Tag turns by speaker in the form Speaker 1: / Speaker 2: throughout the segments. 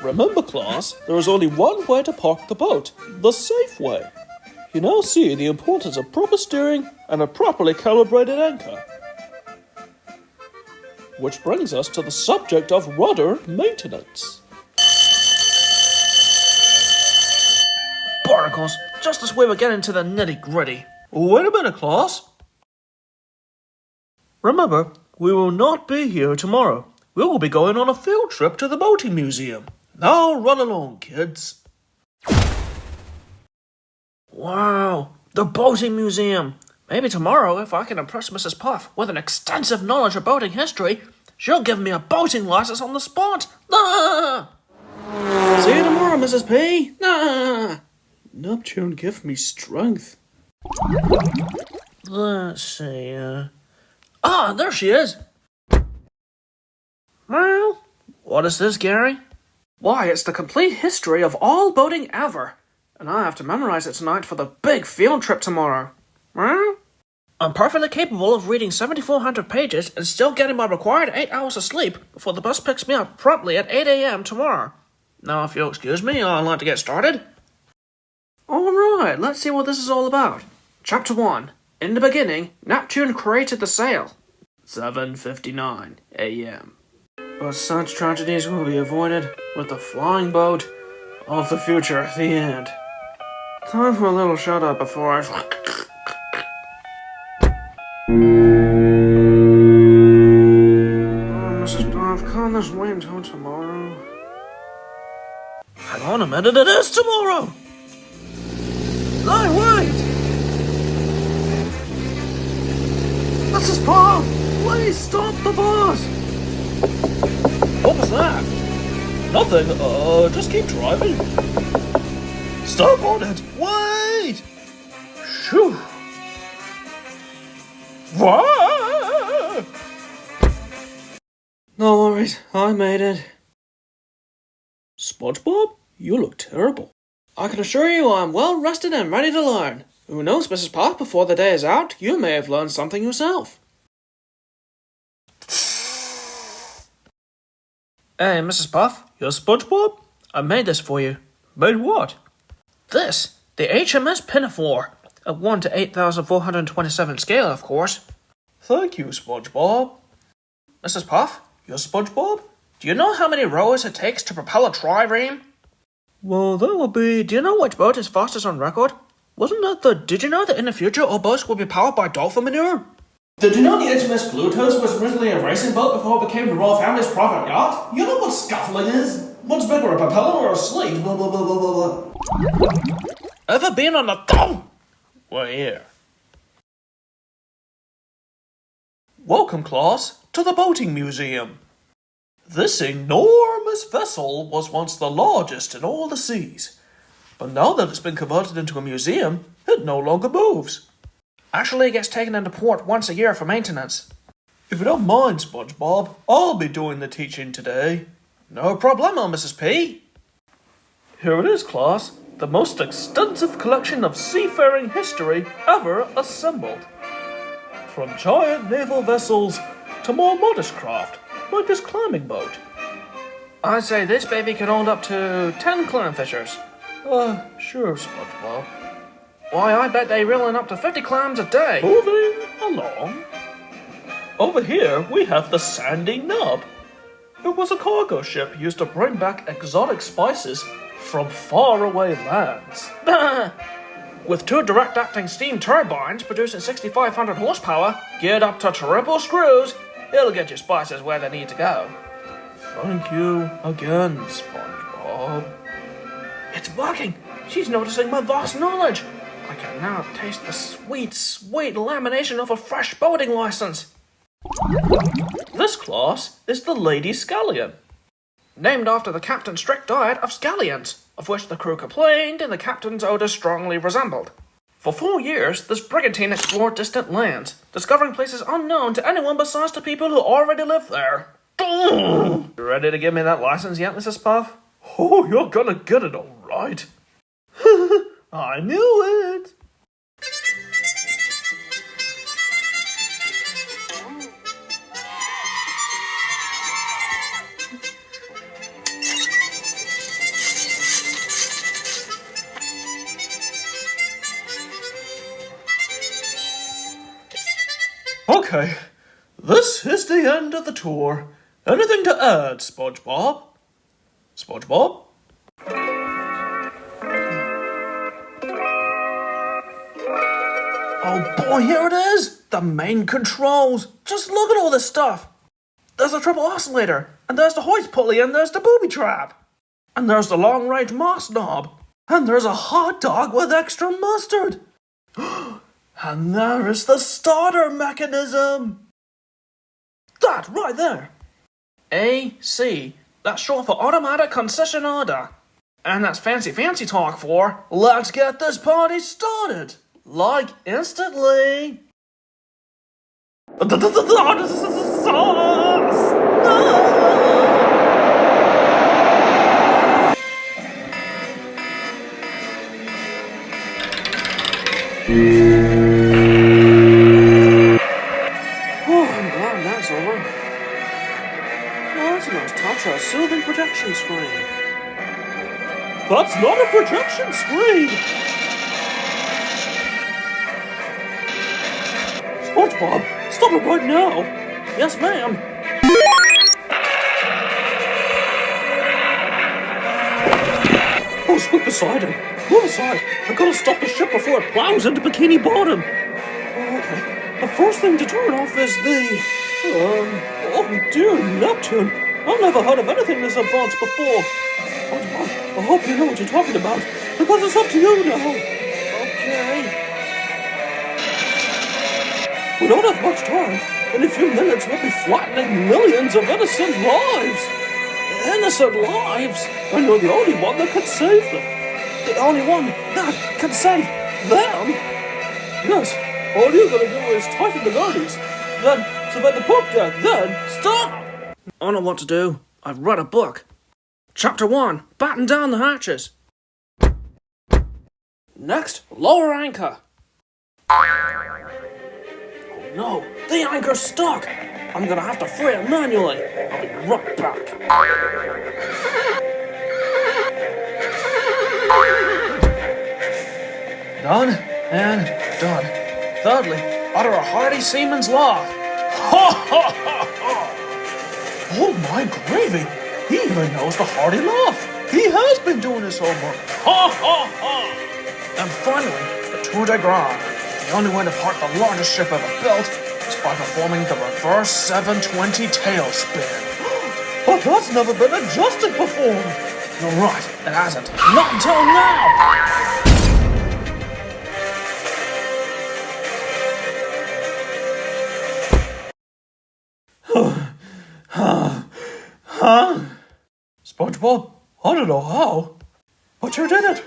Speaker 1: Remember, class, there is only one way to park the boat, the safe way. You now see the importance of proper steering and a properly calibrated anchor. Which brings us to the subject of rudder maintenance.
Speaker 2: Barnacles, just as we were getting to the nitty-gritty.
Speaker 1: Wait a minute, class. Remember, we will not be here tomorrow. We will be going on a field trip to the boating museum. Now run along, kids.
Speaker 2: Wow, the boating museum. Maybe tomorrow, if I can impress Mrs. Puff with an extensive knowledge of boating history, she'll give me a boating license on the spot. Ah!
Speaker 1: See you tomorrow, Mrs. P. Ah! Neptune, give me strength.
Speaker 2: Let's see, there she is. Well, what is this, Gary? Why, it's the complete history of all boating ever. And I have to memorize it tonight for the big field trip tomorrow. Well, I'm perfectly capable of reading 7,400 pages and still getting my required 8 hours of sleep before the bus picks me up promptly at 8 a.m. tomorrow. Now, if you'll excuse me, I'd like to get started. Alright, let's see what this is all about. Chapter 1. In the beginning, Neptune created the sail. 7:59 a.m. But such tragedies will be avoided with the flying boat of the future at the end. Time for a little shut up before I fly. Oh, Mrs. Puff, can't this wait until tomorrow? Hang on a minute, it is tomorrow! No, wait! Mrs. Puff, please stop the bus! What was that?
Speaker 1: Nothing, just keep driving. Stop on it! Wait! Shoo! Whoa!
Speaker 2: No worries, I made it.
Speaker 1: SpongeBob, you look terrible.
Speaker 2: I can assure you I'm well rested and ready to learn. Who knows, Mrs. Puff, before the day is out, you may have learned something yourself. Hey, Mrs. Puff.
Speaker 1: You're SpongeBob?
Speaker 2: I made this for you.
Speaker 1: Made what?
Speaker 2: This, the HMS Pinafore. A 1 to 8,427 scale, of course.
Speaker 1: Thank you, SpongeBob.
Speaker 2: Mrs. Puff,
Speaker 1: You're SpongeBob?
Speaker 2: do you know how many rowers it takes to propel a trireme?
Speaker 1: Well, that would be...
Speaker 2: Do you know which boat is fastest on record? Wasn't that the... Did you know that in the future all boats will be powered by dolphin manure?
Speaker 1: Did you know the HMS Bluetoothed was originally a racing boat before it became the royal family's private yacht? You know what scuffling is? What's bigger, a propeller or a slate? Blah, blah, blah, blah, blah, blah.
Speaker 2: Ever been on a...
Speaker 1: We're here. Welcome, class, to the boating museum. This enormous vessel was once the largest in all the seas. But now that it's been converted into a museum, it no longer moves.
Speaker 2: Actually, it gets taken into port once a year for maintenance.
Speaker 1: If you don't mind, SpongeBob, I'll be doing the teaching today.
Speaker 2: No problemo, Mrs. P.
Speaker 1: Here it is, class. The most extensive collection of seafaring history ever assembled. From giant naval vessels to more modest craft, like this climbing boat.
Speaker 2: I'd say this baby can hold up to 10 clamfishers.
Speaker 1: Sure, SpongeBob.
Speaker 2: Why, I bet they reel in up to 50 clams a day.
Speaker 1: Moving along. Over here, we have the Sandy Nub. It was a cargo ship used to bring back exotic spices from faraway lands.
Speaker 2: With 2 direct-acting steam turbines producing 6,500 horsepower, geared up to triple screws, it'll get your spices where they need to go.
Speaker 1: Thank you again, SpongeBob.
Speaker 2: It's working! She's noticing my vast knowledge! I can now taste the sweet, sweet lamination of a fresh boating license.
Speaker 1: This class is the Lady Scallion.
Speaker 2: Named after the captain's strict diet of scallions, of which the crew complained and the captain's odour strongly resembled. For 4 years, this brigantine explored distant lands, discovering places unknown to anyone besides the people who already live there. You ready to give me that license yet, Mrs. Puff?
Speaker 1: Oh, you're gonna get it all right. I knew it! Okay, this is the end of the tour. Anything to add, SpongeBob? SpongeBob?
Speaker 2: Oh boy, here it is! The main controls! Just look at all this stuff! There's a triple oscillator, and there's the hoist pulley, and there's the booby trap! And there's the long-range moss knob! And there's a hot dog with extra mustard! And there is the starter mechanism! That right there! AC. That's short for automatic concession order. And that's fancy talk for let's get this party started! Like instantly! Oh, I'm glad that's over. Well, that's a nice touch, a soothing projection screen.
Speaker 1: That's not a projection screen! SpongeBob, stop it right now!
Speaker 2: Yes, ma'am.
Speaker 1: Oh, sweep beside him. Move aside. I've got to stop the ship before it plows into Bikini Bottom. Oh, okay. The first thing to turn off is the... Oh dear Neptune. I've never heard of anything this advanced before. SpongeBob, I hope you know what you're talking about, because it's up to you now.
Speaker 2: Okay.
Speaker 1: We don't have much time. In a few minutes, we'll be flattening millions of innocent lives. Innocent lives? And you're the only one that could save them.
Speaker 2: The only one that can save them?
Speaker 1: Yes, all you gotta do is tighten the gurneys, then survey the poop deck, then stop!
Speaker 2: I know what to do. I've read a book. Chapter 1, batten down the hatches. Next, lower anchor. Oh no, the anchor's stuck. I'm gonna have to free it manually. I'll be right back. Done and done. Thirdly, utter a hearty seaman's laugh.
Speaker 1: Ha ha ha ha! Oh my gravy! He even knows the hearty laugh. He has been doing his homework. Ha ha ha!
Speaker 2: And finally, the tour de grace. The only way to park the largest ship ever built is by performing the reverse 720 tailspin.
Speaker 1: But that's never been adjusted before.
Speaker 2: You're right, it hasn't. Not until now!
Speaker 1: SpongeBob, I don't know how, but you did it.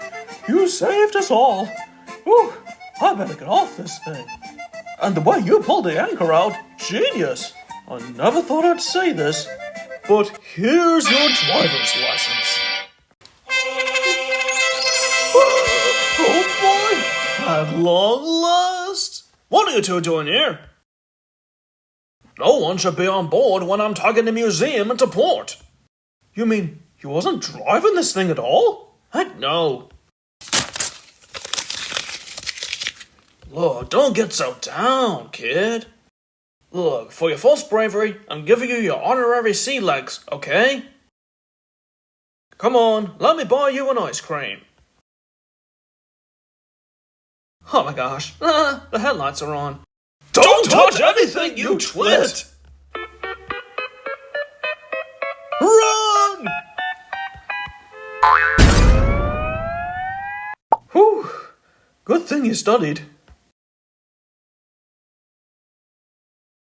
Speaker 1: You saved us all. Whew, I better get off this thing. And the way you pulled the anchor out, genius. I never thought I'd say this, but here's your driver's license. Oh boy, at long last.
Speaker 2: What are you two doing here? No one should be on board when I'm tugging the museum into port.
Speaker 1: You mean you wasn't driving this thing at all?
Speaker 2: Heck no. Look, don't get so down, kid. Look, for your false bravery, I'm giving you your honorary sea legs, okay? Come on, let me buy you an ice cream. Oh my gosh, the headlights are on.
Speaker 1: Don't touch anything, you twit! Run! Whew. Good thing you studied.